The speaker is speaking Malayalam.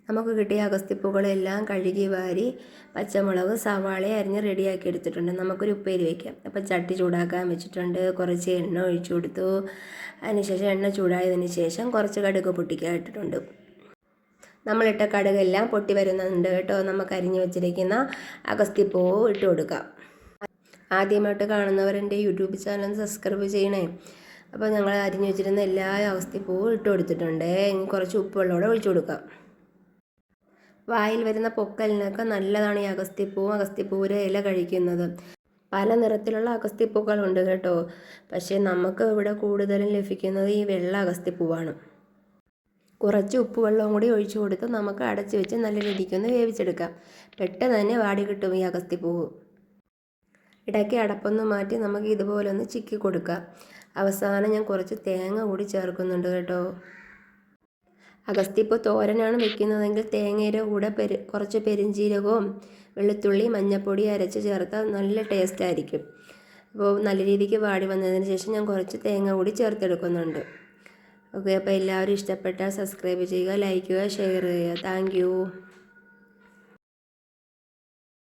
നമുക്ക് കിട്ടിയ അഗസ്ത്യപ്പൂക്കളെല്ലാം കഴുകി വാരി പച്ചമുളക് സവാള അരിഞ്ഞ് റെഡിയാക്കി എടുത്തിട്ടുണ്ട്. നമുക്കൊരു ഉപ്പേരി വയ്ക്കാം. അപ്പം ചട്ടി ചൂടാക്കാൻ വെച്ചിട്ടുണ്ട്. കുറച്ച് എണ്ണ ഒഴിച്ചു കൊടുത്തു. അതിനുശേഷം എണ്ണ ചൂടായതിന് ശേഷം കുറച്ച് കടുക് പൊട്ടിക്കാൻ ഇട്ടിട്ടുണ്ട്. നമ്മളിട്ട കടുകെല്ലാം പൊട്ടി വരുന്നുണ്ട് കേട്ടോ. നമുക്ക് അരിഞ്ഞു വെച്ചിരിക്കുന്ന അഗസ്ത്യപ്പൂവ് ഇട്ട് കൊടുക്കാം. ആദ്യമായിട്ട് കാണുന്നവർ എൻ്റെ യൂട്യൂബ് ചാനൽ സബ്സ്ക്രൈബ് ചെയ്യണേ. അപ്പോൾ ഞങ്ങൾ അരിഞ്ഞു വെച്ചിരുന്ന എല്ലാ അഗസ്ത്യപ്പൂവും ഇട്ട് കൊടുത്തിട്ടുണ്ട്. ഇനി കുറച്ച് ഉപ്പുവെള്ളമൂടെ ഒഴിച്ചു കൊടുക്കാം. വായിൽ വരുന്ന പൊക്കലിനൊക്കെ നല്ലതാണ് ഈ അഗസ്ത്യപ്പൂവിൻ്റെ ഇല കഴിക്കുന്നത്. പല നിറത്തിലുള്ള അഗസ്ത്യപ്പൂക്കളുണ്ട് കേട്ടോ. പക്ഷേ നമുക്ക് ഇവിടെ കൂടുതലും ലഭിക്കുന്നത് ഈ വെള്ള അഗസ്ത്യപ്പൂവാണ്. കുറച്ച് ഉപ്പുവെള്ളവും കൂടി ഒഴിച്ചു കൊടുത്ത് നമുക്ക് അടച്ച് വെച്ച് നല്ല രീതിക്കൊന്ന് വേവിച്ചെടുക്കാം. പെട്ടെന്ന് തന്നെ വാടി കിട്ടും ഈ അഗസ്ത്യപ്പൂവ്. ഇടയ്ക്ക് അടപ്പൊന്ന് മാറ്റി നമുക്ക് ഇതുപോലെ ഒന്ന് ചിക്കി കൊടുക്കാം. അവസാനം ഞാൻ കുറച്ച് തേങ്ങ കൂടി ചേർക്കുന്നുണ്ട് കേട്ടോ. അഗസ്ത്യപ്പൂ തോരനാണ് വെക്കുന്നതെങ്കിൽ തേങ്ങയുടെ കൂടെ കുറച്ച് പെരിഞ്ചീരകവും വെളുത്തുള്ളി മഞ്ഞൾപ്പൊടി അരച്ച് ചേർത്താൽ നല്ല ടേസ്റ്റ് ആയിരിക്കും. അപ്പോൾ നല്ല രീതിക്ക് വാടി വന്നതിന് ശേഷം ഞാൻ കുറച്ച് തേങ്ങ കൂടി ചേർത്തെടുക്കുന്നുണ്ട്. ഓക്കെ, അപ്പോൾ എല്ലാവരും ഇഷ്ടപ്പെട്ടാൽ സബ്സ്ക്രൈബ് ചെയ്യുക, ലൈക്ക് ചെയ്യുക, ഷെയർ ചെയ്യുക. താങ്ക്